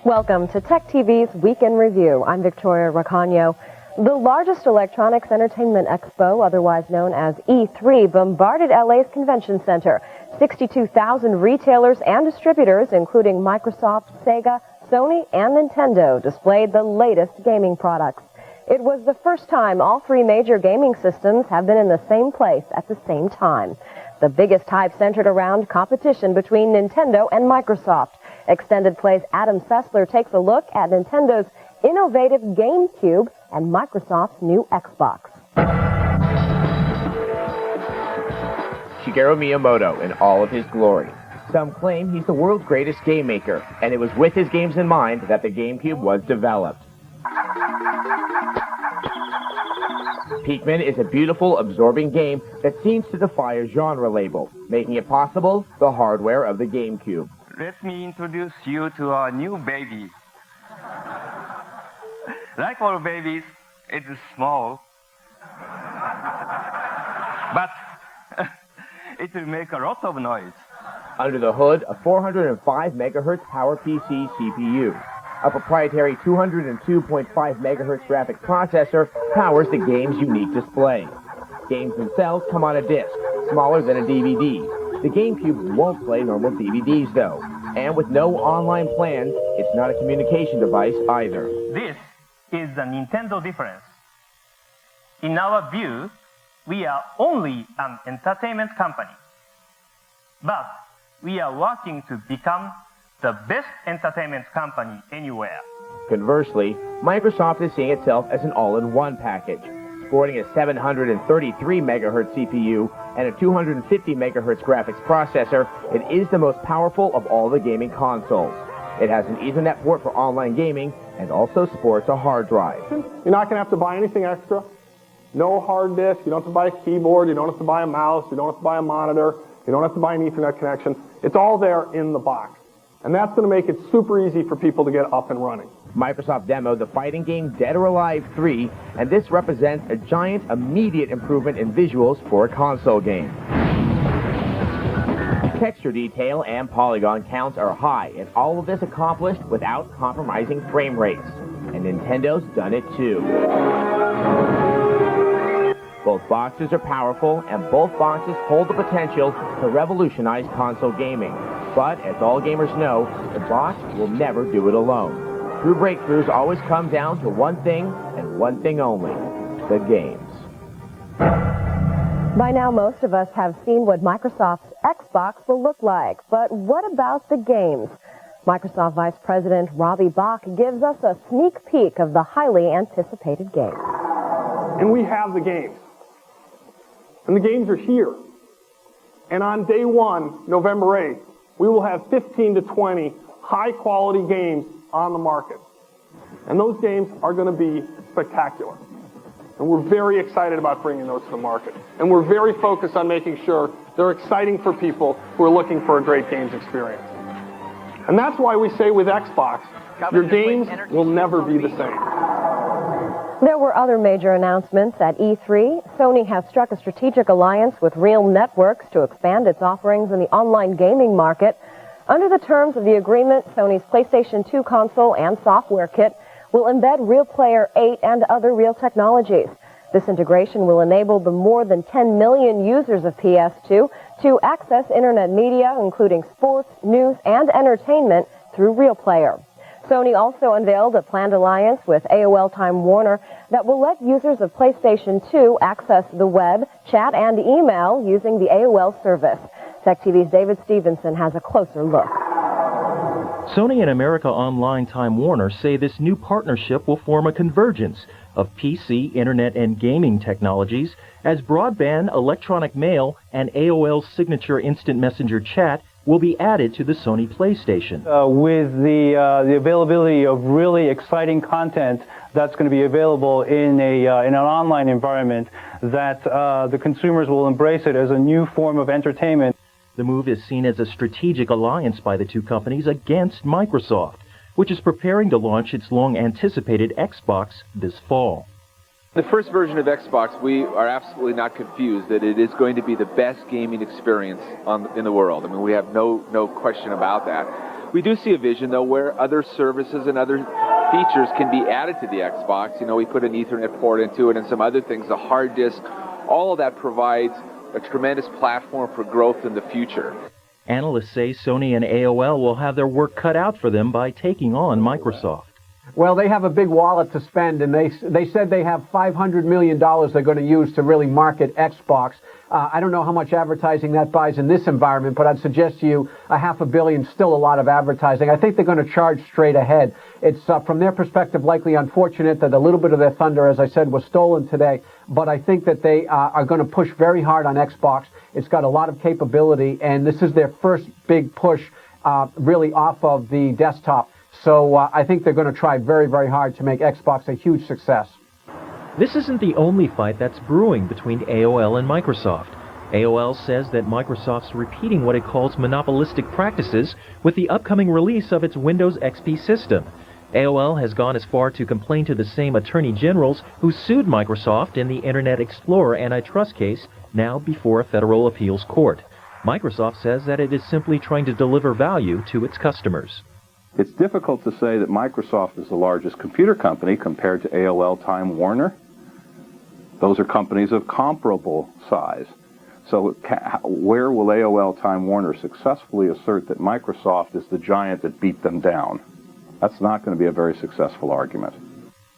Welcome to TechTV's Week in Review. I'm Victoria Recaño. The largest electronics entertainment expo, otherwise known as E3, bombarded LA's convention center. 62,000 retailers and distributors, including Microsoft, Sega, Sony, and Nintendo, displayed the latest gaming products. It was the first time all three major gaming systems have been in the same place at the same time. The biggest hype centered around competition between Nintendo and Microsoft. Extended Play's Adam Sessler takes a look at Nintendo's innovative GameCube and Microsoft's new Xbox. Shigeru Miyamoto in all of his glory. Some claim he's the world's greatest game maker, and it was with his games in mind that the GameCube was developed. Pikmin is a beautiful, absorbing game that seems to defy a genre label, making it possible the hardware of the GameCube. Let me introduce you to our new baby. Like all babies, it is small, but it will make a lot of noise. Under the hood, a 405 MHz PowerPC CPU. A proprietary 202.5 MHz graphics processor powers the game's unique display. Games themselves come on a disc, smaller than a DVD. The GameCube won't play normal DVDs, though. And with no online plans, it's not a communication device either. This is the Nintendo difference. In our view, we are only an entertainment company. But we are working to become the best entertainment company anywhere. Conversely, Microsoft is seeing itself as an all-in-one package. Sporting a 733 MHz CPU and a 250 MHz graphics processor, it is the most powerful of all the gaming consoles. It has an Ethernet port for online gaming and also sports a hard drive. You're not going to have to buy anything extra. No hard disk. You don't have to buy a keyboard. You don't have to buy a mouse. You don't have to buy a monitor. You don't have to buy an Ethernet connection. It's all there in the box. And that's going to make it super easy for people to get up and running. Microsoft demoed the fighting game Dead or Alive 3, and this represents a giant immediate improvement in visuals for a console game. Texture detail and polygon counts are high, and all of this accomplished without compromising frame rates. And Nintendo's done it too. Both boxes are powerful, and both boxes hold the potential to revolutionize console gaming. But, as all gamers know, the box will never do it alone. True breakthroughs always come down to one thing, and one thing only: the games. By now, most of us have seen what Microsoft's Xbox will look like. But what about the games? Microsoft Vice President Robbie Bach gives us a sneak peek of the highly anticipated game. And we have the games. And the games are here. And on day one, November 8th, we will have 15 to 20 high-quality games on the market. And those games are going to be spectacular. And we're very excited about bringing those to the market. And we're very focused on making sure they're exciting for people who are looking for a great games experience. And that's why we say with Xbox, your games will never be the same. There were other major announcements at E3. Sony has struck a strategic alliance with Real Networks to expand its offerings in the online gaming market. Under the terms of the agreement, Sony's PlayStation 2 console and software kit will embed Real Player 8 and other Real technologies. This integration will enable the more than 10 million users of PS2 to access internet media, including sports, news, and entertainment through Real Player. Sony also unveiled a planned alliance with AOL Time Warner that will let users of PlayStation 2 access the web, chat, and email using the AOL service. TechTV's David Stevenson has a closer look. Sony and America Online Time Warner say this new partnership will form a convergence of PC, Internet, and gaming technologies as broadband, electronic mail, and AOL's signature instant messenger chat will be added to the Sony PlayStation. With the availability of really exciting content that's going to be available in an online environment, that the consumers will embrace it as a new form of entertainment. The move is seen as a strategic alliance by the two companies against Microsoft, which is preparing to launch its long-anticipated Xbox this fall. The first version of Xbox, we are absolutely not confused that it is going to be the best gaming experience in the world. I mean, we have no question about that. We do see a vision, though, where other services and other features can be added to the Xbox. You know, we put an Ethernet port into it and some other things, a hard disk. All of that provides a tremendous platform for growth in the future. Analysts say Sony and AOL will have their work cut out for them by taking on Microsoft. Well, they have a big wallet to spend, and they said they have $500 million they're going to use to really market Xbox. I don't know how much advertising that buys in this environment, but I'd suggest to you $500 million, still a lot of advertising. I think they're going to charge straight ahead. It's, from their perspective, likely unfortunate that a little bit of their thunder, as I said, was stolen today, but I think that they are going to push very hard on Xbox. It's got a lot of capability, and this is their first big push really off of the desktop. So I think they're going to try very, very hard to make Xbox a huge success. This isn't the only fight that's brewing between AOL and Microsoft. AOL says that Microsoft's repeating what it calls monopolistic practices with the upcoming release of its Windows XP system. AOL has gone as far to complain to the same attorney generals who sued Microsoft in the Internet Explorer antitrust case, now before a federal appeals court. Microsoft says that it is simply trying to deliver value to its customers. It's difficult to say that Microsoft is the largest computer company compared to AOL Time Warner. Those are companies of comparable size. So where will AOL Time Warner successfully assert that Microsoft is the giant that beat them down? That's not going to be a very successful argument.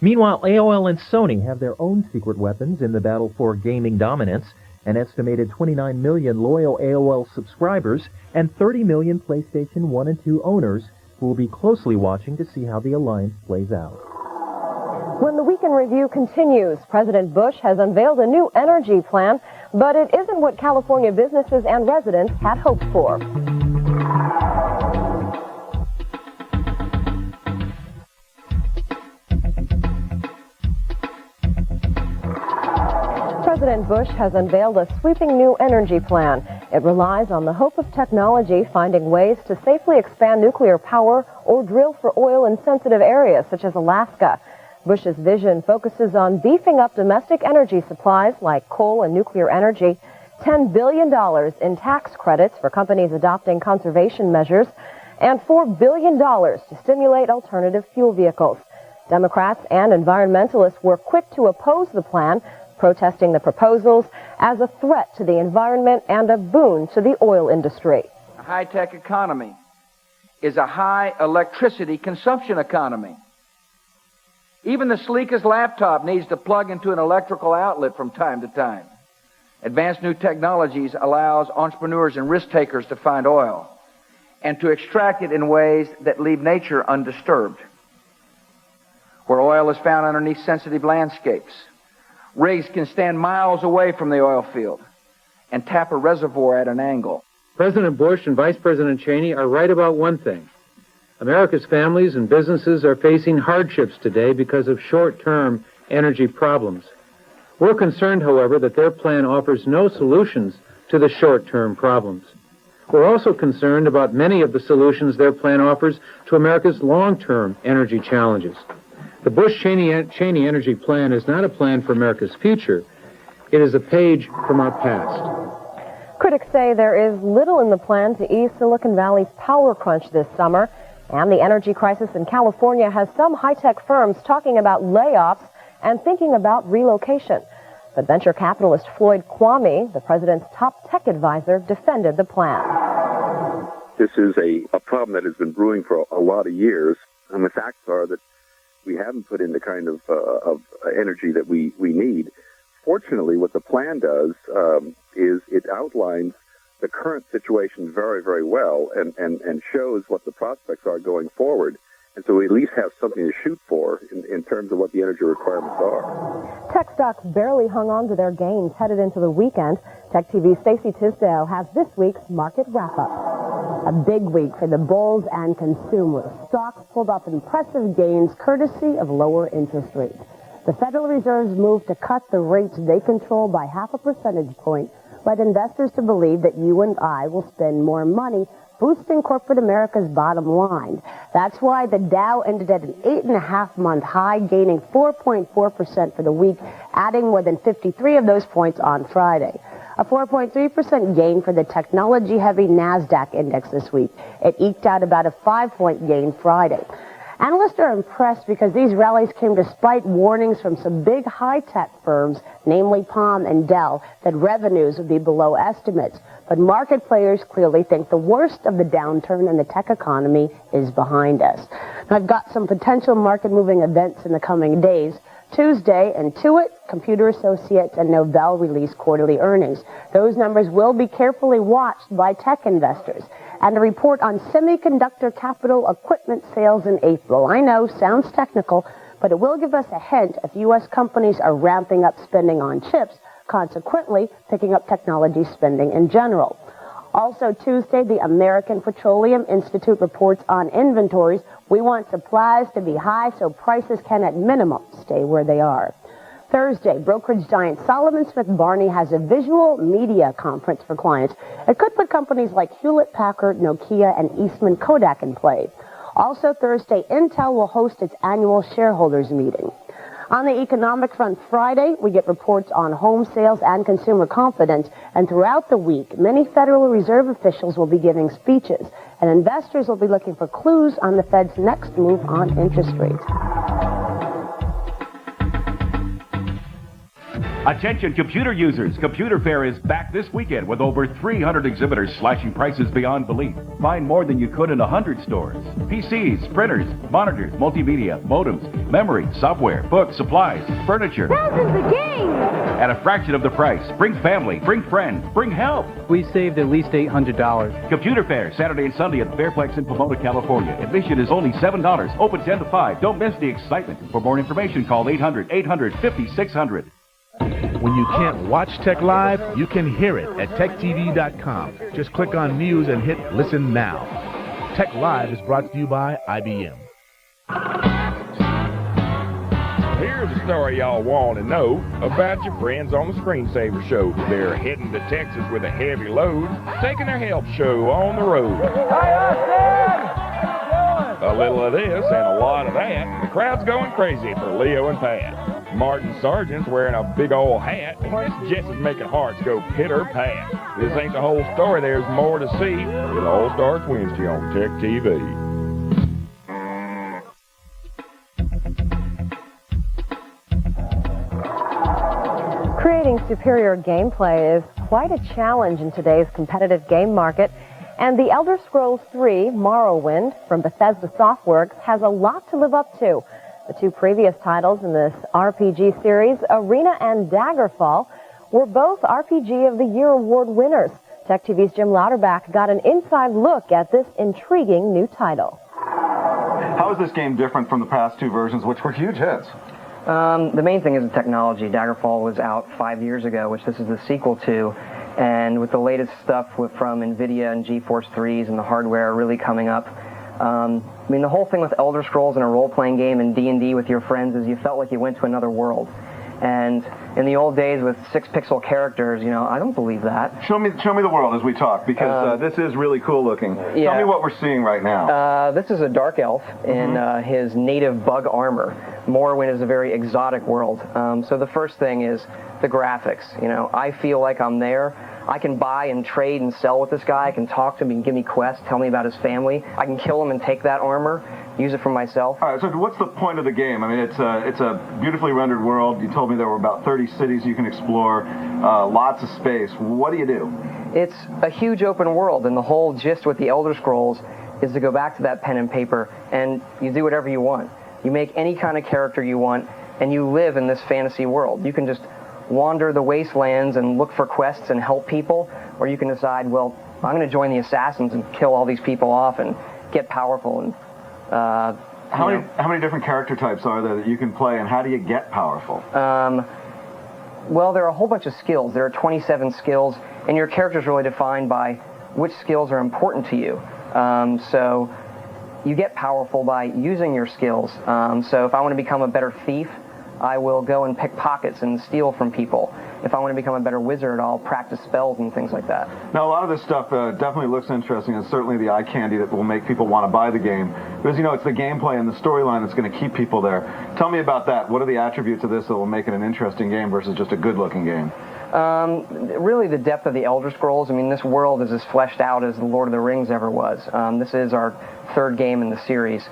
Meanwhile, AOL and Sony have their own secret weapons in the battle for gaming dominance. An estimated 29 million loyal AOL subscribers and 30 million PlayStation 1 and 2 owners who will be closely watching to see how the alliance plays out. When the Week in Review continues, President Bush has unveiled a new energy plan, but it isn't what California businesses and residents had hoped for. President Bush has unveiled a sweeping new energy plan. It relies on the hope of technology finding ways to safely expand nuclear power or drill for oil in sensitive areas such as Alaska. Bush's vision focuses on beefing up domestic energy supplies like coal and nuclear energy, $10 billion in tax credits for companies adopting conservation measures, and $4 billion to stimulate alternative fuel vehicles. Democrats and environmentalists were quick to oppose the plan, protesting the proposals as a threat to the environment and a boon to the oil industry. A high-tech economy is a high electricity consumption economy. Even the sleekest laptop needs to plug into an electrical outlet from time to time. Advanced new technologies allows entrepreneurs and risk takers to find oil and to extract it in ways that leave nature undisturbed. Where oil is found underneath sensitive landscapes, rigs can stand miles away from the oil field and tap a reservoir at an angle. President Bush and Vice President Cheney are right about one thing. America's families and businesses are facing hardships today because of short-term energy problems. We're concerned, however, that their plan offers no solutions to the short-term problems. We're also concerned about many of the solutions their plan offers to America's long-term energy challenges. The Bush-Cheney energy plan is not a plan for America's future. It is a page from our past. Critics say there is little in the plan to ease Silicon Valley's power crunch this summer, and the energy crisis in California has some high-tech firms talking about layoffs and thinking about relocation. But venture capitalist Floyd Kwame, the president's top tech advisor, defended the plan. This is a problem that has been brewing for a lot of years, and the facts are that we haven't put in the kind of energy that we need. Fortunately, what the plan does is it outlines the current situation very, very well and shows what the prospects are going forward. And so we at least have something to shoot for in terms of what the energy requirements are. Tech stocks barely hung on to their gains headed into the weekend. TechTV's Stacey Tisdale has this week's market wrap-up. A big week for the bulls and consumers. Stocks pulled off impressive gains courtesy of lower interest rates. The Federal Reserve's move to cut the rates they control by 0.5 percentage point led investors to believe that you and I will spend more money boosting corporate America's bottom line. That's why the Dow ended at an 8.5-month high, gaining 4.4% for the week, adding more than 53 of those points on Friday. A 4.3% gain for the technology-heavy NASDAQ index this week. It eked out about a 5-point gain Friday. Analysts are impressed because these rallies came despite warnings from some big high-tech firms, namely Palm and Dell, that revenues would be below estimates. But market players clearly think the worst of the downturn in the tech economy is behind us. Now, I've got some potential market-moving events in the coming days. Tuesday, Intuit, Computer Associates, and Novell release quarterly earnings. Those numbers will be carefully watched by tech investors. And a report on semiconductor capital equipment sales in April. I know, sounds technical, but it will give us a hint if U.S. companies are ramping up spending on chips, consequently picking up technology spending in general. Also Tuesday, the American Petroleum Institute reports on inventories. We want supplies to be high so prices can at minimum stay where they are. Thursday, brokerage giant Solomon Smith Barney has a visual media conference for clients. It could put companies like Hewlett-Packard, Nokia, and Eastman Kodak in play. Also Thursday, Intel will host its annual shareholders meeting. On the economic front Friday, we get reports on home sales and consumer confidence. And throughout the week, many Federal Reserve officials will be giving speeches. And investors will be looking for clues on the Fed's next move on interest rates. Attention computer users, Computer Fair is back this weekend with over 300 exhibitors slashing prices beyond belief. Find more than you could in 100 stores. PCs, printers, monitors, multimedia, modems, memory, software, books, supplies, furniture. Thousands of games! At a fraction of the price. Bring family, bring friends, bring help. We saved at least $800. Computer Fair, Saturday and Sunday at Fairplex in Pomona, California. Admission is only $7. Open 10 to 5. Don't miss the excitement. For more information, call 800-800-5600. When you can't watch Tech Live, you can hear it at TechTV.com. Just click on News and hit Listen Now. Tech Live is brought to you by IBM. Here's a story y'all want to know about your friends on the Screensaver Show. They're heading to Texas with a heavy load, taking their health show on the road. Hi, Austin! A little of this and a lot of that. The crowd's going crazy for Leo and Pat. Martin Sargent's wearing a big old hat, and this Jess is making hearts go pitter-pat. This ain't the whole story, there's more to see. It all starts Wednesday on Tech TV. Creating superior gameplay is quite a challenge in today's competitive game market, and The Elder Scrolls III Morrowind from Bethesda Softworks has a lot to live up to. The two previous titles in this RPG series, Arena and Daggerfall, were both RPG of the Year award winners. Tech TV's Jim Louderback got an inside look at this intriguing new title. How is this game different from the past two versions, which were huge hits? The main thing is the technology. Daggerfall was out 5 years ago, which this is the sequel to. And with the latest stuff from NVIDIA and GeForce 3s and the hardware really coming up, I mean, the whole thing with Elder Scrolls and a role-playing game and D&D with your friends is you felt like you went to another world. And in the old days with 6-pixel characters, you know, I don't believe that. Show me the world as we talk, because this is really cool looking. Yeah. Tell me what we're seeing right now. This is a dark elf in his native bug armor. Morrowind is a very exotic world. So the first thing is the graphics. You know, I feel like I'm there. I can buy and trade and sell with this guy. I can talk to him. He can give me quests, tell me about his family. I can kill him and take that armor, use it for myself. All right, so what's the point of the game? I mean, it's a beautifully rendered world. You told me there were about 30 cities you can explore, lots of space. What do you do? It's a huge open world, and the whole gist with the Elder Scrolls is to go back to that pen and paper, and you do whatever you want. You make any kind of character you want, and you live in this fantasy world. You can just wander the wastelands and look for quests and help people, or you can decide, well, I'm going to join the assassins and kill all these people off and get powerful. And how many different character types are there that you can play, and how do you get powerful? Well, there are a whole bunch of skills. There are 27 skills, and your character is really defined by which skills are important to you. So you get powerful by using your skills. So if I want to become a better thief, I will go and pick pockets and steal from people. If I want to become a better wizard, I'll practice spells and things like that. Now, a lot of this stuff definitely looks interesting, and certainly the eye candy that will make people want to buy the game. Because, you know, it's the gameplay and the storyline that's going to keep people there. Tell me about that. What are the attributes of this that will make it an interesting game versus just a good-looking game? Really the depth of the Elder Scrolls. I mean, this world is as fleshed out as the Lord of the Rings ever was. This is our third game in the series.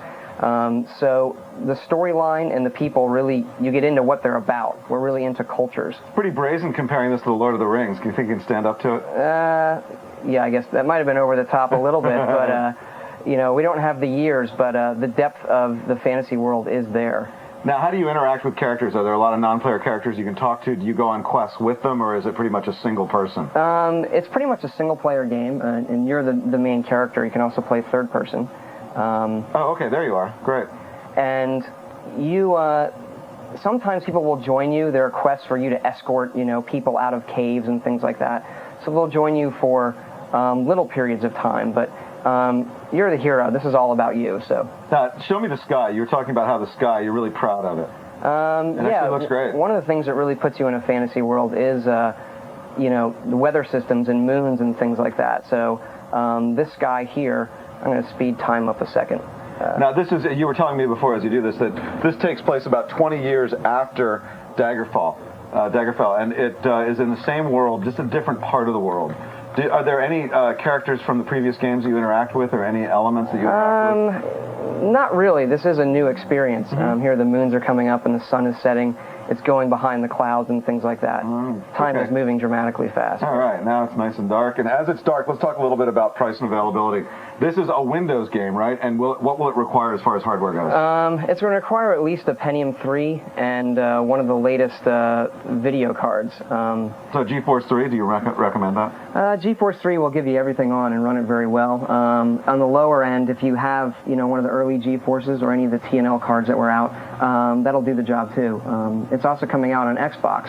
So the storyline and the people really, you get into what they're about. We're really into cultures. It's pretty brazen comparing this to the Lord of the Rings. Do you think you can stand up to it? Yeah, I guess that might have been over the top a little bit, but, you know, we don't have the years, but the depth of the fantasy world is there. Now, how do you interact with characters? Are there a lot of non-player characters you can talk to? Do you go on quests with them, or is it pretty much a single person? It's pretty much a single-player game, and you're the main character. You can also play third person. Oh, okay, there you are. Great. And you, sometimes people will join you. There are quests for you to escort, you know, people out of caves and things like that. So they'll join you for little periods of time, but you're the hero. This is all about you, so. Now, show me the sky. You were talking about how the sky, you're really proud of it. It actually looks great. One of the things that really puts you in a fantasy world is, you know, the weather systems and moons and things like that. So this sky here, I'm going to speed time up a second. Now, this is, you were telling me before as you do this, that this takes place about 20 years after Daggerfall, and it is in the same world, just a different part of the world. Are there any characters from the previous games you interact with, or any elements that you interact with? Not really. This is a new experience. Here the moons are coming up and the sun is setting. It's going behind the clouds and things like that. Time is moving dramatically fast. All right, now it's nice and dark. And as it's dark, let's talk a little bit about price and availability. This is a Windows game, right? And what will it require as far as hardware goes? It's going to require at least a Pentium 3 and one of the latest video cards. So GeForce 3, do you recommend that? GeForce 3 will give you everything on and run it very well. On the lower end, if you have, you know, one of the early GeForces or any of the TNL cards that were out, that'll do the job too. It's also coming out on Xbox.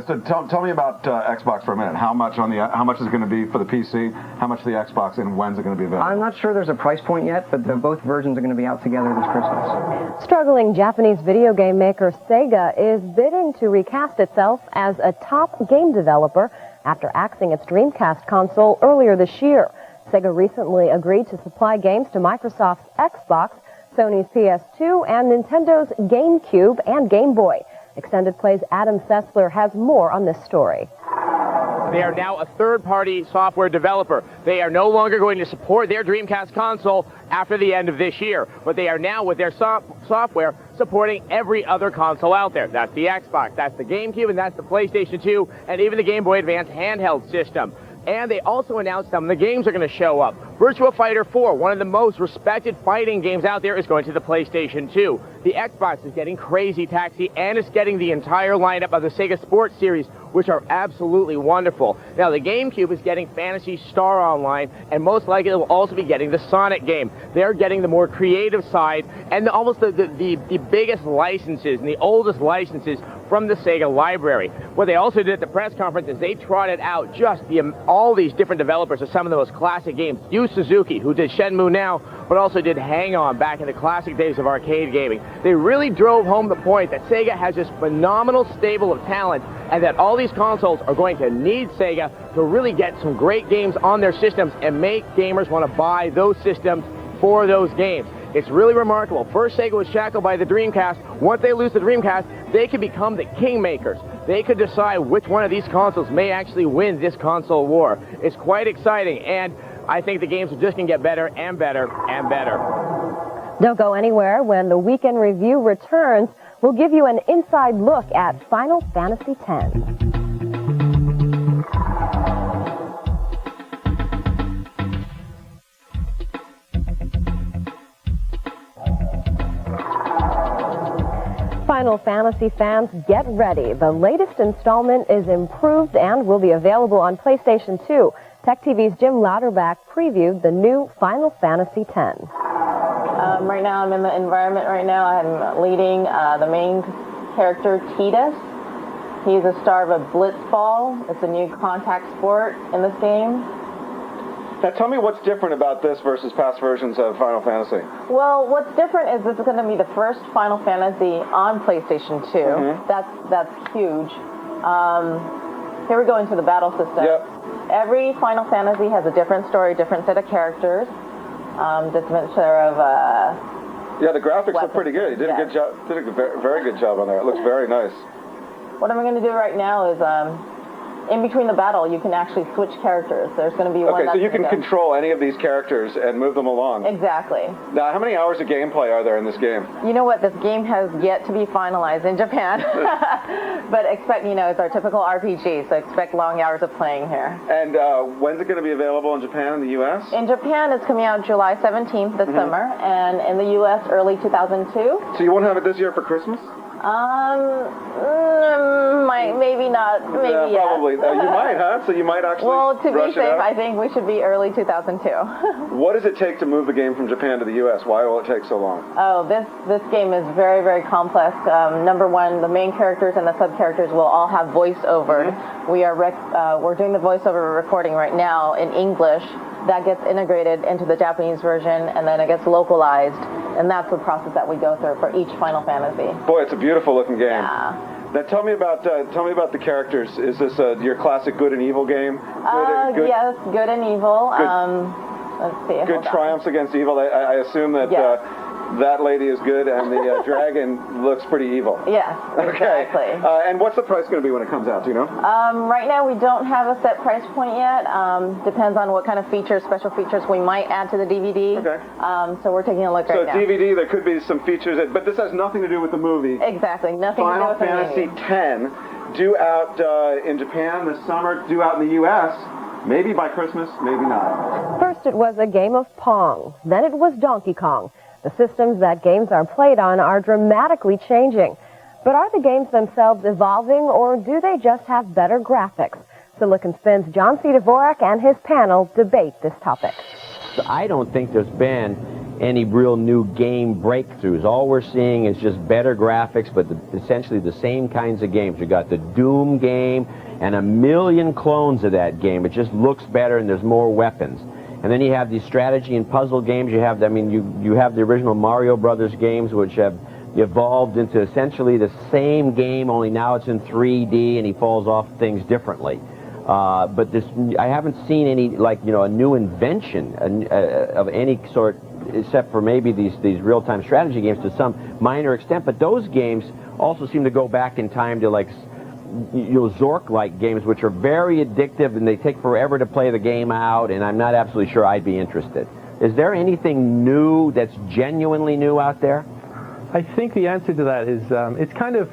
So tell me about Xbox for a minute. How much is it going to be for the PC? How much for the Xbox, and when's it going to be available? I'm not sure there's a price point yet, but both versions are going to be out together this Christmas. Struggling Japanese video game maker Sega is bidding to recast itself as a top game developer after axing its Dreamcast console earlier this year. Sega recently agreed to supply games to Microsoft's Xbox, Sony's PS2, and Nintendo's GameCube and Game Boy. Extended Play's Adam Sessler has more on this story. They are now a third-party software developer. They are no longer going to support their Dreamcast console after the end of this year, but they are now, with their software, supporting every other console out there. That's the Xbox, that's the GameCube, and that's the PlayStation 2, and even the Game Boy Advance handheld system. And they also announced some of the games are going to show up. Virtua Fighter 4, one of the most respected fighting games out there, is going to the PlayStation 2. The Xbox is getting Crazy Taxi, and it's getting the entire lineup of the Sega Sports series, which are absolutely wonderful. Now, the GameCube is getting Phantasy Star Online, and most likely it will also be getting the Sonic game. They're getting the more creative side, and almost the biggest licenses and the oldest licenses from the Sega library. What they also did at the press conference is they trotted out just all these different developers of some of the most classic games. Yu Suzuki, who did Shenmue now, but also did Hang On back in the classic days of arcade gaming. They really drove home the point that Sega has this phenomenal stable of talent, and that all these consoles are going to need Sega to really get some great games on their systems and make gamers want to buy those systems for those games. It's really remarkable. First, Sega was shackled by the Dreamcast. Once they lose the Dreamcast, they could become the kingmakers. They could decide which one of these consoles may actually win this console war. It's quite exciting, and I think the games are just going to get better and better and better. Don't go anywhere. When the Weekend Review returns, we'll give you an inside look at Final Fantasy X. Final Fantasy fans, get ready. The latest installment is improved and will be available on PlayStation 2. TechTV's Jim Louderback previewed the new Final Fantasy X. Right now I'm in the environment right now. I'm leading the main character, Tidus. He's a star of a blitzball. It's a new contact sport in this game. Now tell me what's different about this versus past versions of Final Fantasy. Well, what's different is this is going to be the first Final Fantasy on PlayStation 2. Mm-hmm. That's huge. Here we go into the battle system. Yep. Every Final Fantasy has a different story, different set of characters, different set of yeah, the graphics look pretty good. You did a good job. Did a very good job on there. It looks very nice. What I'm going to do right now is, in between the battle, you can actually switch characters. There's going to be one. Okay, so you can control any of these characters and move them along. Exactly. Now, how many hours of gameplay are there in this game? You know what? This game has yet to be finalized in Japan, but expect, it's our typical RPG, so expect long hours of playing here. And when's it going to be available in Japan and the U.S.? In Japan, it's coming out July 17th this summer, and in the U.S. early 2002. So you won't have it this year for Christmas? Maybe not. Maybe yes. Probably. You might, huh? So you might actually. Well, to be safe, out? I think we should be early 2002. What does it take to move the game from Japan to the U.S.? Why will it take so long? Oh, this game is very, very complex. Number one, the main characters and the sub characters will all have voiceover. Mm-hmm. We're doing the voiceover recording right now in English. That gets integrated into the Japanese version, and then it gets localized, and that's the process that we go through for each Final Fantasy. Boy, it's a beautiful looking game. Yeah. Now tell me about the characters. Is this your classic good and evil game? Yes, good and evil. Good, let's see. Good triumphs against evil. I assume that that lady is good and the dragon looks pretty evil. Yes, exactly. Okay. And what's the price going to be when it comes out? Do you know? Right now we don't have a set price point yet. Depends on what kind of features, special features we might add to the DVD. Okay. So we're taking a look right now. So DVD, there could be some features, but this has nothing to do with the movie. Exactly, nothing to do with the movie. Final Fantasy X, due out in Japan this summer, due out in the U.S., maybe by Christmas, maybe not. First it was a game of Pong. Then it was Donkey Kong. The systems that games are played on are dramatically changing. But are the games themselves evolving, or do they just have better graphics? Silicon Spin's John C. Dvorak and his panel debate this topic. I don't think there's been any real new game breakthroughs. All we're seeing is just better graphics, but essentially the same kinds of games. You got the Doom game and a million clones of that game. It just looks better and there's more weapons. And then you have these strategy and puzzle games. You have, you have the original Mario Brothers games, which have evolved into essentially the same game, only now it's in 3D and he falls off things differently. But I haven't seen any, a new invention of any sort, except for maybe these real-time strategy games to some minor extent. But those games also seem to go back in time to Zork-like games, which are very addictive and they take forever to play the game out, and I'm not absolutely sure I'd be interested. Is there anything new that's genuinely new out there? I think the answer to that is it's kind of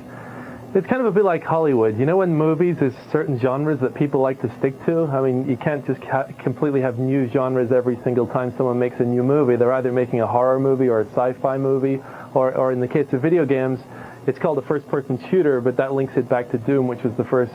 a bit like Hollywood. You know, in movies, there's certain genres that people like to stick to. I mean, you can't just completely have new genres every single time someone makes a new movie. They're either making a horror movie or a sci-fi movie, or in the case of video games, it's called a first-person shooter, but that links it back to Doom, which was the first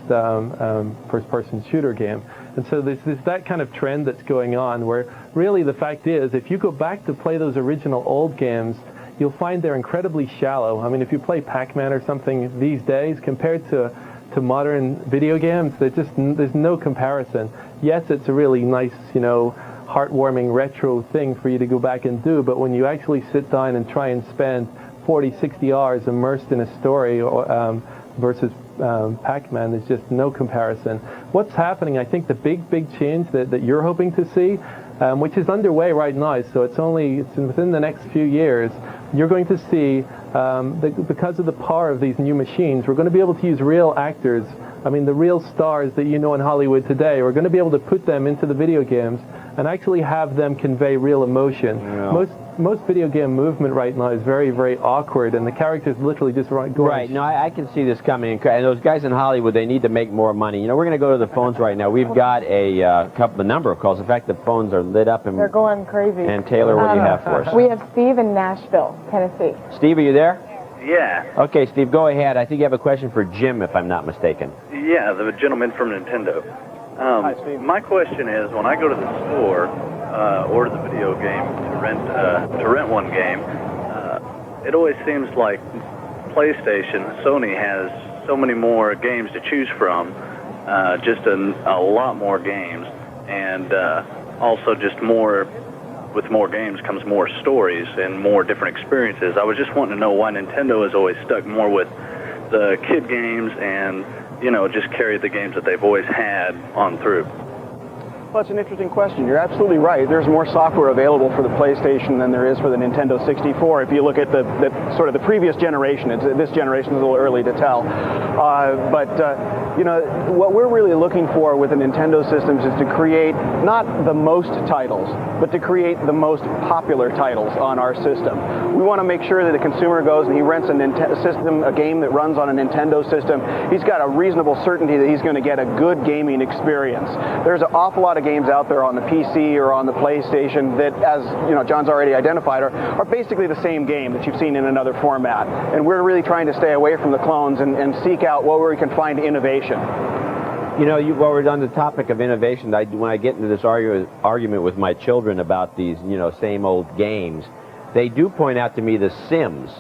first-person shooter game. And so there's that kind of trend that's going on, where really the fact is, if you go back to play those original old games, you'll find they're incredibly shallow. I mean, if you play Pac-Man or something these days, compared to modern video games, there's no comparison. Yes, it's a really nice, heartwarming retro thing for you to go back and do, but when you actually sit down and try and spend 40, 60 hours immersed in a story versus Pac-Man, there's just no comparison. What's happening, I think the big change that you're hoping to see, which is underway right now, so it's within the next few years, you're going to see, because of the power of these new machines, we're going to be able to use real actors. I mean, the real stars that you know in Hollywood today, we're going to be able to put them into the video games and actually have them convey real emotion. Yeah. Most video game movement right now is very, very awkward, and the characters literally just go. Right. No, I can see this coming. And those guys in Hollywood, they need to make more money. We're going to go to the phones right now. We've got a number of calls. In fact, the phones are lit up. And they're going crazy. And Taylor, what do you have for us? We have Steve in Nashville, Tennessee. Steve, are you there? Yeah. Okay, Steve, go ahead. I think you have a question for Jim, if I'm not mistaken. Yeah, the gentleman from Nintendo. Hi, Steve. My question is, when I go to the store, order the video game to rent one game, it always seems like PlayStation, Sony has so many more games to choose from, just a lot more games, and also just more, with more games comes more stories and more different experiences. I was just wanting to know why Nintendo has always stuck more with the kid games and, you know, just carried the games that they've always had on through. Well, that's an interesting question. You're absolutely right. There's more software available for the PlayStation than there is for the Nintendo 64. If you look at the sort of the previous generation, this generation is a little early to tell. You know, what we're really looking for with the Nintendo systems is to create not the most titles, but to create the most popular titles on our system. We want to make sure that the consumer goes and he rents a game that runs on a Nintendo system. He's got a reasonable certainty that he's going to get a good gaming experience. There's an awful lot of games out there on the PC or on the PlayStation that, as you know, John's already identified, are basically the same game that you've seen in another format. And we're really trying to stay away from the clones and seek out where we can find innovation. You know, while we're on the topic of innovation, when I get into this argument with my children about these, you know, same old games, they do point out to me The Sims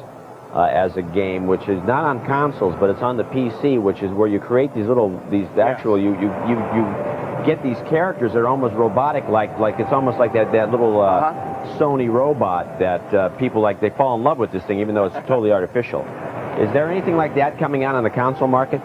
as a game, which is not on consoles, but it's on the PC, which is where you create these actual, you get these characters that are almost robotic, like it's almost like that little Sony robot that people they fall in love with this thing, even though it's totally artificial. Is there anything like that coming out on the console market?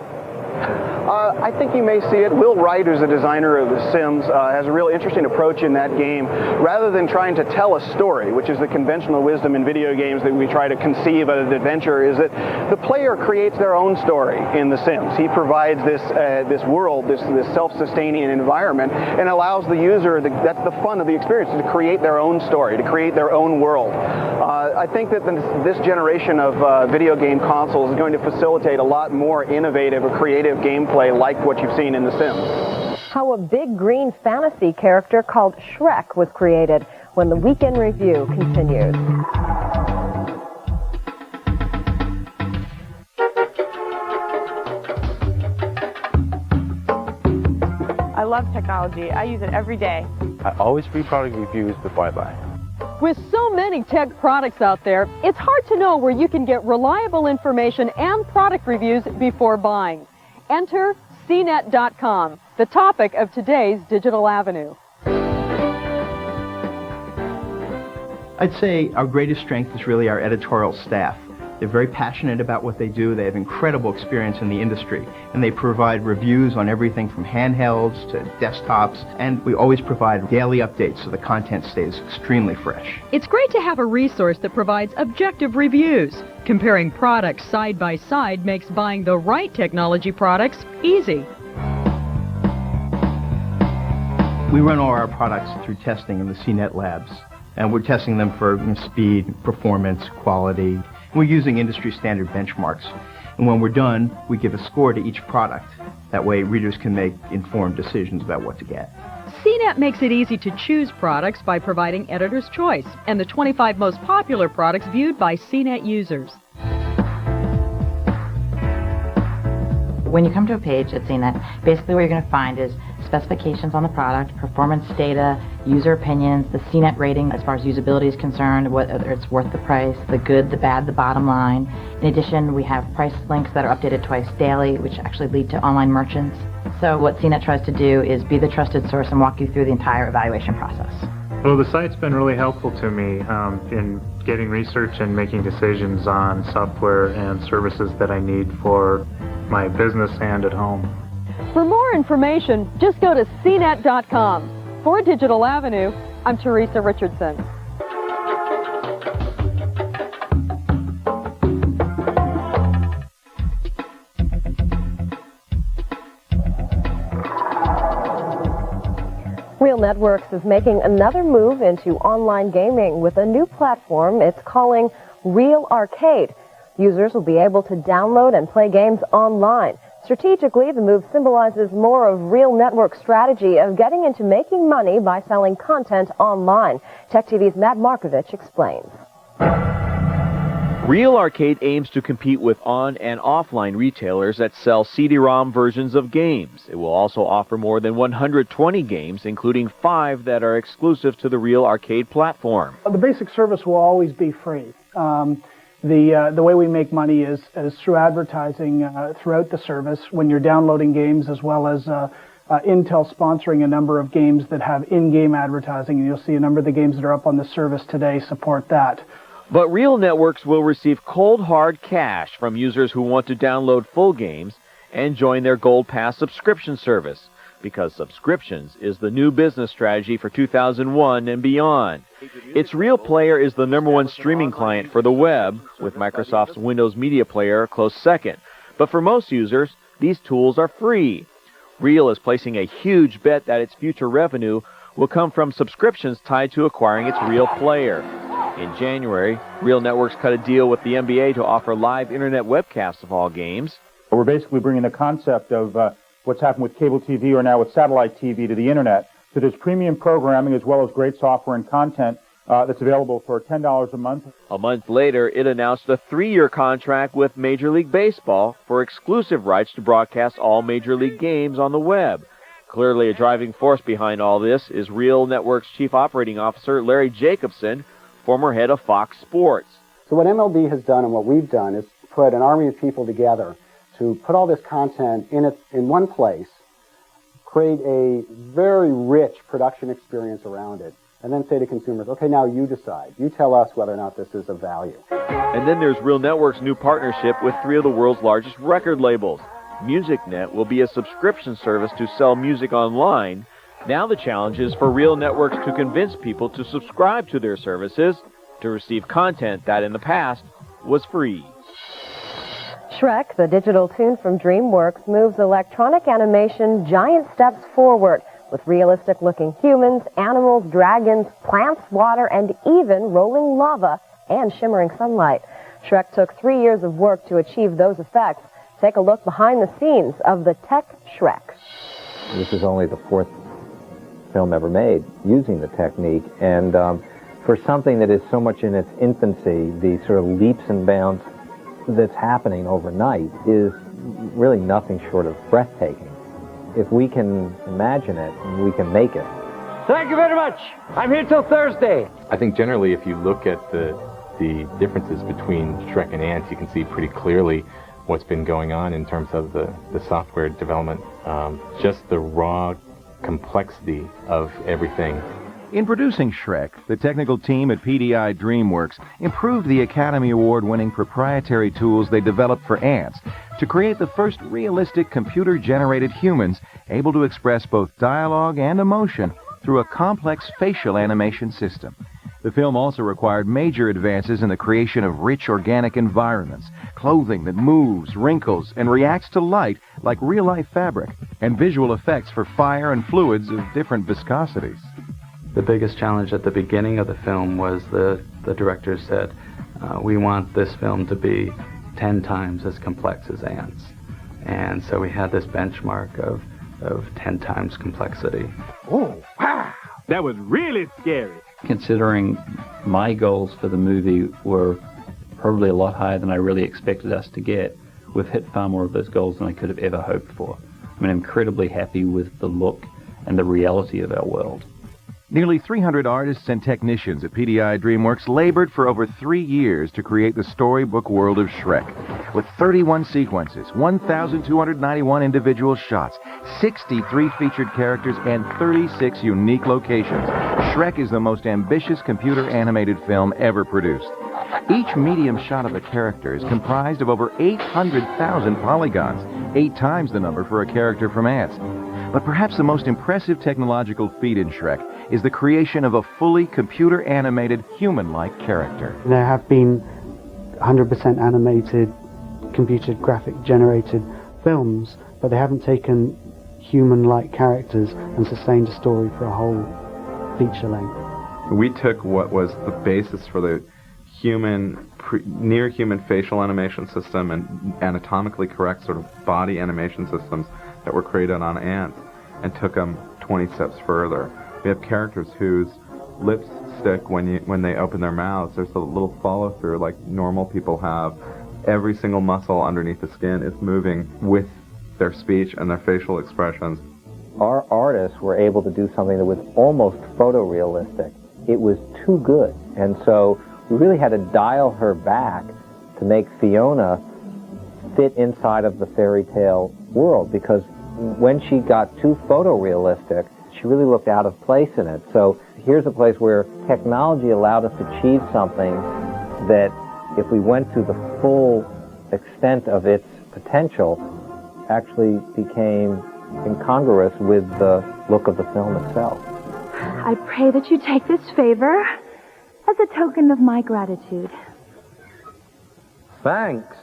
I think you may see it. Will Wright, who's the designer of The Sims, has a real interesting approach in that game. Rather than trying to tell a story, which is the conventional wisdom in video games that we try to conceive as an adventure, is that the player creates their own story in The Sims. He provides this world, this self-sustaining environment, and allows the user, that's the fun of the experience, to create their own story, to create their own world. I think that this generation of video game consoles is going to facilitate a lot more innovative or creative gameplay like what you've seen in The Sims. How a big green fantasy character called Shrek was created when the Weekend Review continues. I love technology. I use it every day. I always read product reviews before I buy. With so many tech products out there, it's hard to know where you can get reliable information and product reviews before buying. Enter CNET.com, the topic of today's Digital Avenue. I'd say our greatest strength is really our editorial staff. They're very passionate about what they do. They have incredible experience in the industry, and they provide reviews on everything from handhelds to desktops, and we always provide daily updates so the content stays extremely fresh. It's great to have a resource that provides objective reviews. Comparing products side by side makes buying the right technology products easy. We run all our products through testing in the CNET labs, and we're testing them for speed, performance, quality. We're using industry standard benchmarks. And when we're done, we give a score to each product. That way, readers can make informed decisions about what to get. CNET makes it easy to choose products by providing editor's choice and the 25 most popular products viewed by CNET users. When you come to a page at CNET, basically what you're going to find is specifications on the product, performance data, user opinions, the CNET rating as far as usability is concerned, whether it's worth the price, the good, the bad, the bottom line. In addition, we have price links that are updated twice daily, which actually lead to online merchants. So what CNET tries to do is be the trusted source and walk you through the entire evaluation process. Well, the site's been really helpful to me in getting research and making decisions on software and services that I need for my business and at home. For more information, just go to CNET.com. For Digital Avenue, I'm Teresa Richardson. Real Networks is making another move into online gaming with a new platform it's calling RealArcade. Users will be able to download and play games online. Strategically, the move symbolizes more of Real Network's strategy of getting into making money by selling content online. TechTV's Matt Markovich explains. RealArcade aims to compete with on- and offline retailers that sell CD-ROM versions of games. It will also offer more than 120 games, including 5 that are exclusive to the RealArcade platform. The basic service will always be free. The way we make money is through advertising throughout the service when you're downloading games, as well as Intel sponsoring a number of games that have in-game advertising, and you'll see a number of the games that are up on the service today support that. But Real Networks will receive cold hard cash from users who want to download full games and join their Gold Pass subscription service, because subscriptions is the new business strategy for 2001 and beyond. Its Real Player is the #1 streaming client for the web, with Microsoft's Windows Media Player a close second. But for most users, these tools are free. Real is placing a huge bet that its future revenue will come from subscriptions tied to acquiring its Real Player. In January, Real Networks cut a deal with the NBA to offer live internet webcasts of all games. We're basically bringing the concept of what's happened with cable TV or now with satellite TV to the internet. So there's premium programming as well as great software and content that's available for $10 a month. A month later, it announced a 3-year contract with Major League Baseball for exclusive rights to broadcast all Major League games on the web. Clearly a driving force behind all this is Real Networks Chief Operating Officer Larry Jacobson, former head of Fox Sports. So what MLB has done and what we've done is put an army of people together to put all this content in one place, create a very rich production experience around it, and then say to consumers, okay, now you decide. You tell us whether or not this is of value. And then there's Real Networks' new partnership with 3 of the world's largest record labels. MusicNet will be a subscription service to sell music online. Now the challenge is for Real Networks to convince people to subscribe to their services to receive content that in the past was free. Shrek, the digital tune from DreamWorks, moves electronic animation giant steps forward with realistic-looking humans, animals, dragons, plants, water, and even rolling lava and shimmering sunlight. Shrek took 3 years of work to achieve those effects. Take a look behind the scenes of the Tech Shrek. This is only the 4th film ever made using the technique, and for something that is so much in its infancy, the sort of leaps and bounds that's happening overnight is really nothing short of breathtaking. If we can imagine it, we can make it. Thank you very much. I'm here till Thursday. I think generally if you look at the differences between Shrek and Ants, you can see pretty clearly what's been going on in terms of the software development, just the raw complexity of everything. In producing Shrek, the technical team at PDI DreamWorks improved the Academy Award-winning proprietary tools they developed for Ants to create the first realistic computer-generated humans able to express both dialogue and emotion through a complex facial animation system. The film also required major advances in the creation of rich organic environments, clothing that moves, wrinkles, and reacts to light like real-life fabric, and visual effects for fire and fluids of different viscosities. The biggest challenge at the beginning of the film was the director said, we want this film to be 10 times as complex as Ants. And so we had this benchmark of 10 times complexity. Oh, wow! That was really scary. Considering my goals for the movie were probably a lot higher than I really expected us to get, we've hit far more of those goals than I could have ever hoped for. I'm incredibly happy with the look and the reality of our world. Nearly 300 artists and technicians at PDI DreamWorks labored for over 3 years to create the storybook world of Shrek. With 31 sequences, 1,291 individual shots, 63 featured characters, and 36 unique locations, Shrek is the most ambitious computer-animated film ever produced. Each medium shot of a character is comprised of over 800,000 polygons, 8 times the number for a character from Ants. But perhaps the most impressive technological feat in Shrek is the creation of a fully computer-animated, human-like character. There have been 100% animated, computer graphic-generated films, but they haven't taken human-like characters and sustained a story for a whole feature length. We took what was the basis for the near-human facial animation system and anatomically correct sort of body animation systems that were created on Ants and took them 20 steps further. We have characters whose lips stick when they open their mouths. There's a little follow-through like normal people have. Every single muscle underneath the skin is moving with their speech and their facial expressions. Our artists were able to do something that was almost photorealistic. It was too good, and so we really had to dial her back to make Fiona fit inside of the fairy tale world, because when she got too photorealistic, she really looked out of place in it. So here's a place where technology allowed us to achieve something that, if we went to the full extent of its potential, actually became incongruous with the look of the film itself. I pray that you take this favor as a token of my gratitude. Thanks.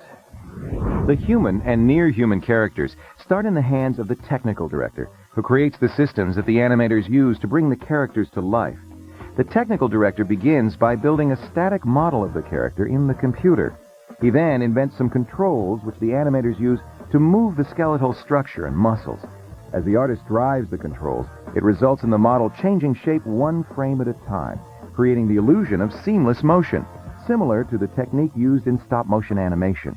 The human and near-human characters start in the hands of the technical director, who creates the systems that the animators use to bring the characters to life. The technical director begins by building a static model of the character in the computer. He then invents some controls which the animators use to move the skeletal structure and muscles. As the artist drives the controls, it results in the model changing shape one frame at a time, creating the illusion of seamless motion, similar to the technique used in stop-motion animation.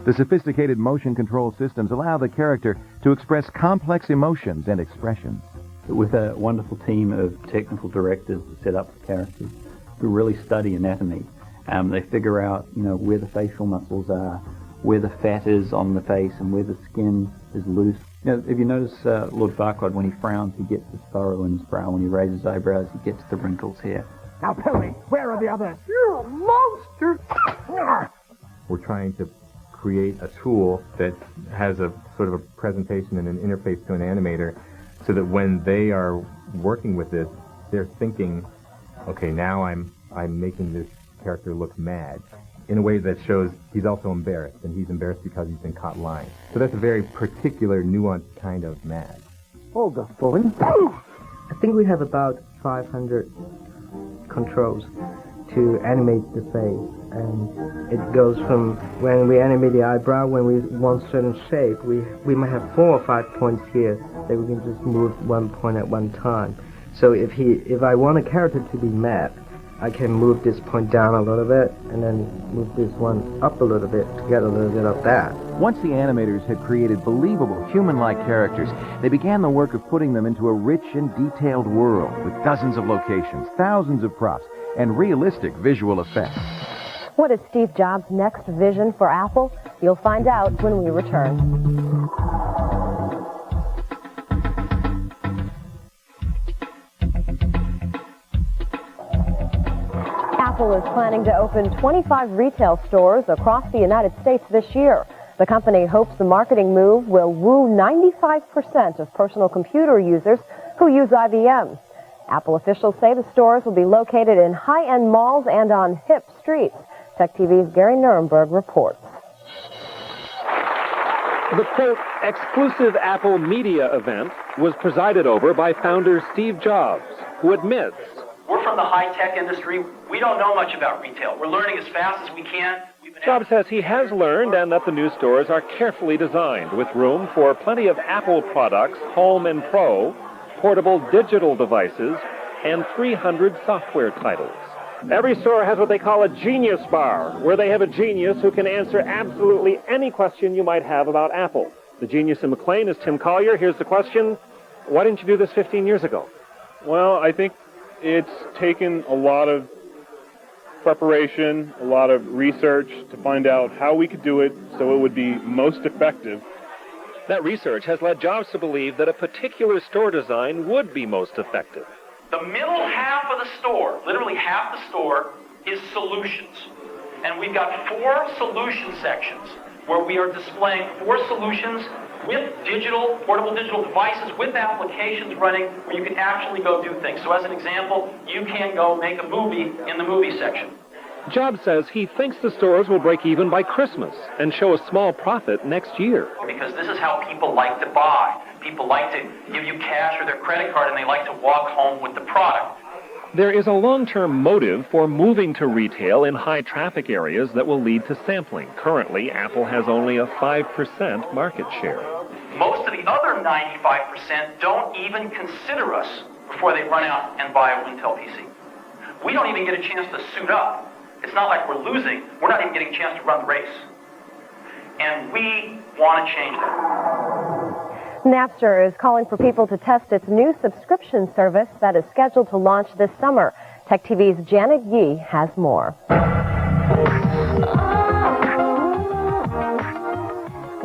The sophisticated motion control systems allow the character to express complex emotions and expressions. With a wonderful team of technical directors to set up the characters who really study anatomy, they figure out, where the facial muscles are, where the fat is on the face, and where the skin is loose. If you notice Lord Farquaad, when he frowns, he gets this furrow in his brow. When he raises his eyebrows, he gets the wrinkles here. Now tell me, where are the others? You're a monster! We're trying to create a tool that has a sort of a presentation and an interface to an animator, so that when they are working with this, they're thinking, okay, now I'm making this character look mad, in a way that shows he's also embarrassed, and he's embarrassed because he's been caught lying. So that's a very particular, nuanced kind of mad. Olga, phone. I think we have about 500 controls to animate the face, and it goes from when we animate the eyebrow, when we want certain shape, we might have 4 or 5 points here that we can just move one point at one time. So if I want a character to be mad, I can move this point down a little bit and then move this one up a little bit to get a little bit of that. Once the animators had created believable human-like characters, they began the work of putting them into a rich and detailed world with dozens of locations, thousands of props, and realistic visual effects. What is Steve Jobs' next vision for Apple? You'll find out when we return. Apple is planning to open 25 retail stores across the United States this year. The company hopes the marketing move will woo 95% of personal computer users who use IBM. Apple officials say the stores will be located in high-end malls and on hip streets. TechTV's Gary Nuremberg reports. The, quote, exclusive Apple media event was presided over by founder Steve Jobs, who admits, we're from the high-tech industry. We don't know much about retail. We're learning as fast as we can. Jobs says he has learned and that the new stores are carefully designed with room for plenty of Apple products, home and pro, portable digital devices, and 300 software titles. Every store has what they call a genius bar, where they have a genius who can answer absolutely any question you might have about Apple. The genius in McLean is Tim Collier. Here's the question. Why didn't you do this 15 years ago? Well, I think it's taken a lot of preparation, a lot of research to find out how we could do it so it would be most effective. That research has led Jobs to believe that a particular store design would be most effective. The middle half of the store, literally half the store, is solutions. And we've got 4 solution sections where we are displaying 4 solutions with portable digital devices, with applications running where you can actually go do things. So as an example, you can go make a movie in the movie section. Jobs says he thinks the stores will break even by Christmas and show a small profit next year. Because this is how people like to buy. People like to give you cash or their credit card, and they like to walk home with the product. There is a long-term motive for moving to retail in high-traffic areas that will lead to sampling. Currently, Apple has only a 5% market share. Most of the other 95% don't even consider us before they run out and buy an Intel PC. We don't even get a chance to suit up. It's not like we're losing. We're not even getting a chance to run the race. And we want to change that. Napster is calling for people to test its new subscription service that is scheduled to launch this summer. TechTV's Janet Yee has more.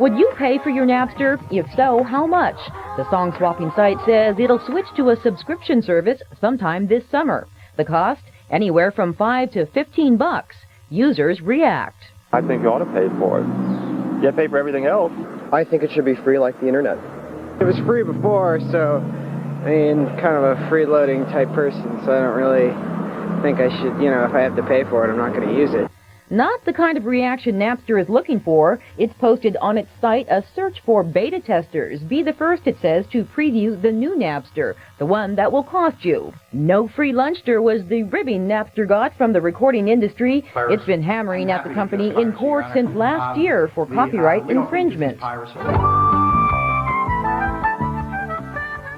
Would you pay for your Napster? If so, how much? The song swapping site says it'll switch to a subscription service sometime this summer. The cost? Anywhere from $5 to $15. Users react. I think you ought to pay for it. You have to pay for everything else. I think it should be free like the internet. It was free before, so, I mean, kind of a freeloading type person, so I don't really think I should, if I have to pay for it, I'm not going to use it. Not the kind of reaction Napster is looking for. It's posted on its site a search for beta testers. Be the first, it says, to preview the new Napster, the one that will cost you. No free lunchster was the ribbing Napster got from the recording industry. It's been hammering at the company in court since last year for copyright infringement.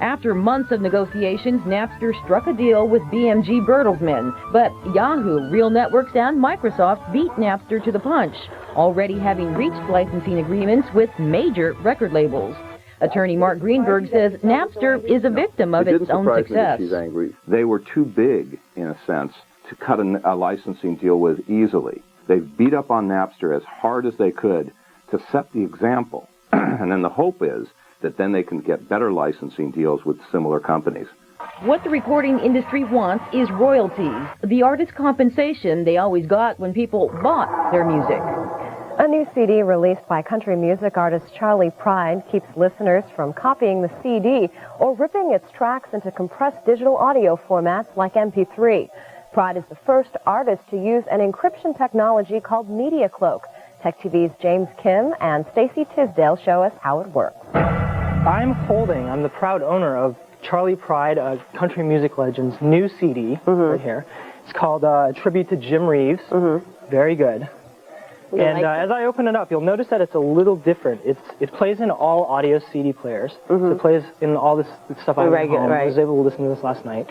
After months of negotiations, Napster struck a deal with BMG Bertelsmann, but Yahoo, Real Networks, and Microsoft beat Napster to the punch, already having reached licensing agreements with major record labels. Attorney Mark Greenberg says Napster is a victim of its own success. She's angry. They were too big, in a sense, to cut a licensing deal with easily. They beat up on Napster as hard as they could to set the example, and then the hope is that then they can get better licensing deals with similar companies. What the recording industry wants is royalties, the artist compensation they always got when people bought their music. A new CD released by country music artist Charlie Pride keeps listeners from copying the CD or ripping its tracks into compressed digital audio formats like MP3. Pride is the first artist to use an encryption technology called Media Cloak. TechTV's James Kim and Stacy Tisdale show us how it works. I'm the proud owner of Charlie Pride, a country music legend's new CD right here. It's called A Tribute to Jim Reeves. Very good. And as I open it up, you'll notice that it's a little different. It plays in all audio CD players. So it plays in all this stuff I have at home. I was able to listen to this last night.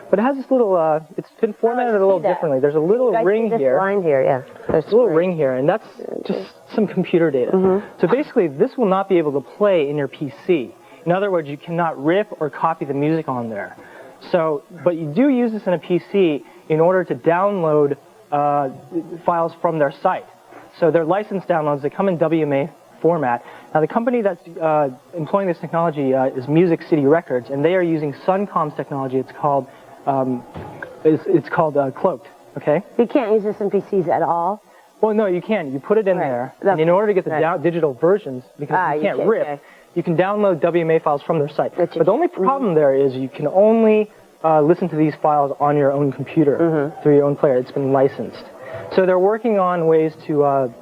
But it has this little, it's been formatted a little differently. There's a little ring here. Line here, yeah. There's a little ring here, and that's just some computer data. So basically, this will not be able to play in your PC. In other words, you cannot rip or copy the music on there. So, but you do use this in a PC in order to download files from their site. So they're licensed downloads. They come in WMA format. Now, the company that's employing this technology is Music City Records, and they are using Suncom's technology. It's called Cloaked. Okay. You can't use this in PCs at all. Well, no, you can. You put it in there, and in order to get the digital versions, because you can't rip, you can download WMA files from their site. But the only problem there is you can only listen to these files on your own computer through your own player. It's been licensed. So they're working on ways to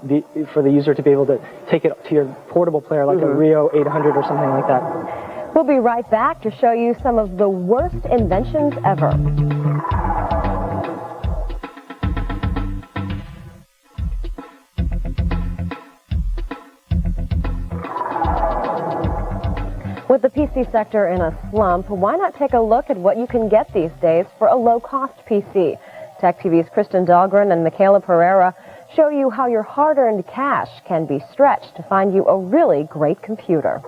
for the user to be able to take it to your portable player, like a Rio 800 or something like that. We'll be right back to show you some of the worst inventions ever. With the PC sector in a slump, why not take a look at what you can get these days for a low-cost PC? TechTV's Kristen Dahlgren and Michaela Pereira show you how your hard-earned cash can be stretched to find you a really great computer.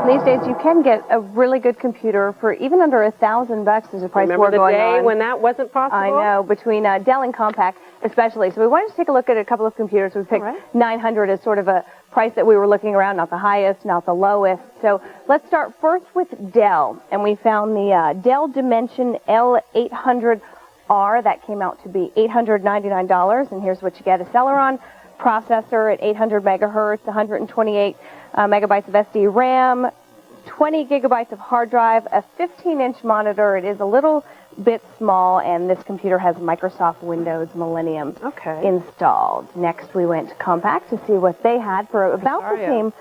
These days, you can get a really good computer for even under $1,000. There's a price war going on. Remember the day when that wasn't possible? I know, between Dell and Compaq especially. So we wanted to take a look at a couple of computers. We picked 900 as sort of a price that we were looking around, not the highest, not the lowest. So let's start first with Dell. And we found the Dell Dimension L800R. That came out to be $899. And here's what you get: a Celeron processor at 800 megahertz, 128 megabytes of SD RAM, 20 gigabytes of hard drive, a 15-inch monitor. It is a little bit small, and this computer has Microsoft Windows Millennium installed. Next, we went to Compaq to see what they had for about the same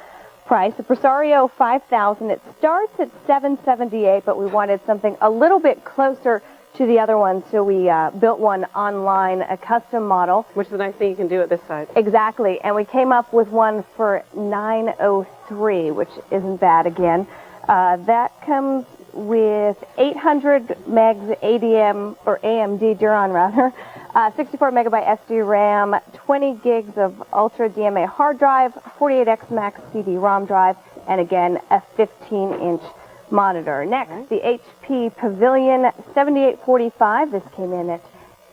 price. The Presario 5000, it starts at $778, but we wanted something a little bit closer to the other one, so we built one online, a custom model. Which is the nice thing you can do at this site. Exactly, and we came up with one for $903, which isn't bad again. That comes with 800 megs AMD Duron rather, 64 megabyte SD RAM, 20 gigs of Ultra DMA hard drive, 48X Max CD-ROM drive, and again a 15-inch monitor. Next, the HP Pavilion 7845. This came in at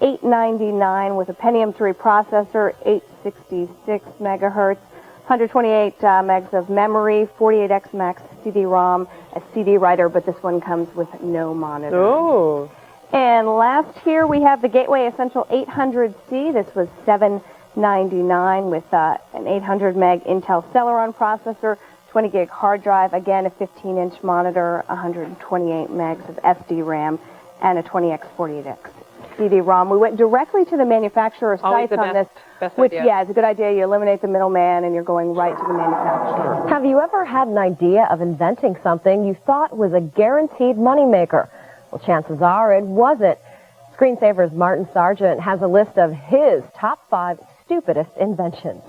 $899 with a Pentium 3 processor, 866 megahertz, 128 megs of memory, 48x max CD-ROM, a CD writer, but this one comes with no monitor. Oh. And last here we have the Gateway Essential 800C. This was $799 with an 800 meg Intel Celeron processor, 20 gig hard drive, again a 15-inch monitor, 128 megs of SD RAM, and a 20x 48x CD-ROM. We went directly to the manufacturer's Always sites the on best this, which, idea. yeah, it's a good idea. You eliminate the middleman and you're going right to the manufacturer. Have you ever had an idea of inventing something you thought was a guaranteed moneymaker? Well, chances are it wasn't. Screensaver's Martin Sargent has a list of his top 5 stupidest inventions.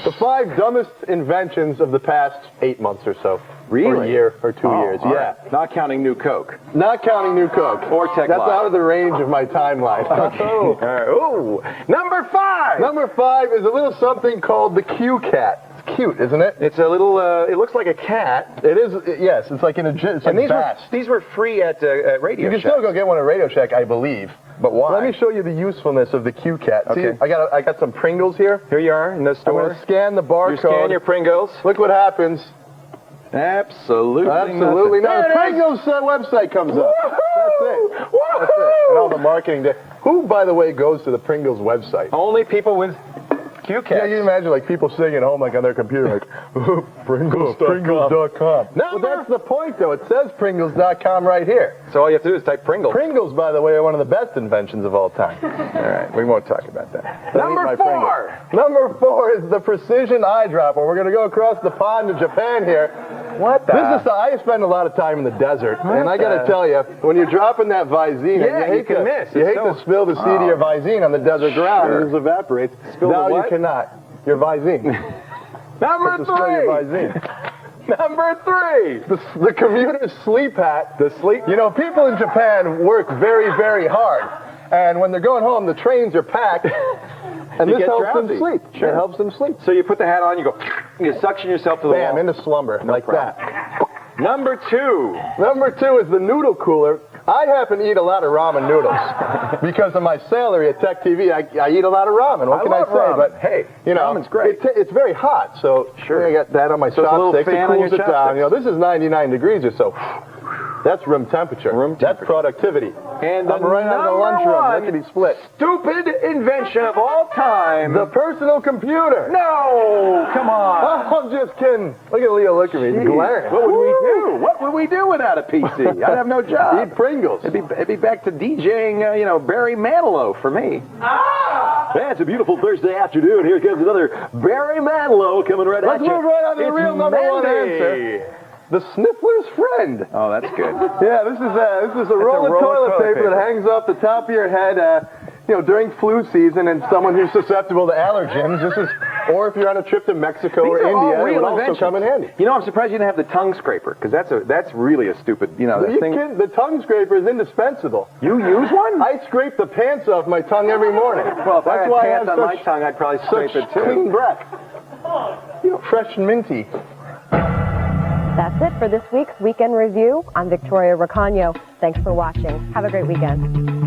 The 5 dumbest inventions of the past 8 months or so. Really? Or a year or 2 years, all yeah. right. Not counting New Coke. Not counting New Coke. Or Tech That's Live. out of the range of my timeline. Okay. All right. Ooh. Number 5! Number 5 is a little something called the Q-Cat. It's cute, isn't it? It's a little, it looks like a cat. It is, yes. It's like it's and like these were free at Radio You can Shack. still go get one at Radio Shack, I believe. But why? Let me show you the usefulness of the Q-Cat. Okay. See, I got some Pringles here. Here you are in the store. I'm going to scan the barcode. You scan your Pringles. Look what happens. Absolutely Absolutely. Now the nothing. Pringles website comes up. That's it. That's it. And all the marketing. Who, by the way, goes to the Pringles website? Only people with Q-Cats. Yeah, you can imagine like people sitting at home like on their computer like, Pringles.com. Well, that's the point, though. It says Pringles.com right here. So all you have to do is type Pringles. Pringles, by the way, are one of the best inventions of all time. All right, we won't talk about that. Number 4. Number 4 is the precision eyedropper. We're going to go across the pond to Japan here. What the? I spend a lot of time in the desert, and I got to tell you, when you're dropping that Visine, you can miss. You hate to spill the seed of your Visine on the desert ground, and it evaporates. Spill the what? You cannot. Your Visine. Number 3. Your Visine. Number 3. The commuter's sleep hat. The sleep. You know, people in Japan work very, very hard, and when they're going home, the trains are packed. And this helps them sleep. Sure. It helps them sleep. So you put the hat on, you go, you suction yourself to the wall. Bam, into slumber, like that. Number 2. Number 2 is the noodle cooler. I happen to eat a lot of ramen noodles. Because of my salary at TechTV, I eat a lot of ramen. What can I say? Ramen. But hey, you know, ramen's great. It's very hot, so I got that on my chopsticks. It cools it down. You know, this is 99 degrees or so. That's room temperature. That's productivity. And I'm right out of the lunchroom. Lickety split. Stupid invention of all time. The personal computer. No, come on. I'm just kidding. Look at Leo. Look at me. He's glaring. What would we do? What would we do without a PC? I'd have no job. Eat Pringles. It'd be back to DJing, Barry Manilow for me. Yeah, it's a beautiful Thursday afternoon. Here comes another Barry Manilow coming right at you. Let's move right on to the real number 1 answer. The Sniffler's Friend. Oh, that's good. Yeah, this is a roll of toilet paper that hangs off the top of your head, during flu season, and someone who's susceptible to allergens. Or if you're on a trip to Mexico or India, it would also come in handy. You know, I'm surprised you didn't have the tongue scraper, because that's really a stupid, thing. The tongue scraper is indispensable. You use one? I scrape the pants off my tongue every morning. Well, if that's I had why pants I have on my tongue, I'd probably scrape it too. Clean breath. Fresh and minty. That's it for this week's Weekend Review. I'm Victoria Recaño. Thanks for watching. Have a great weekend.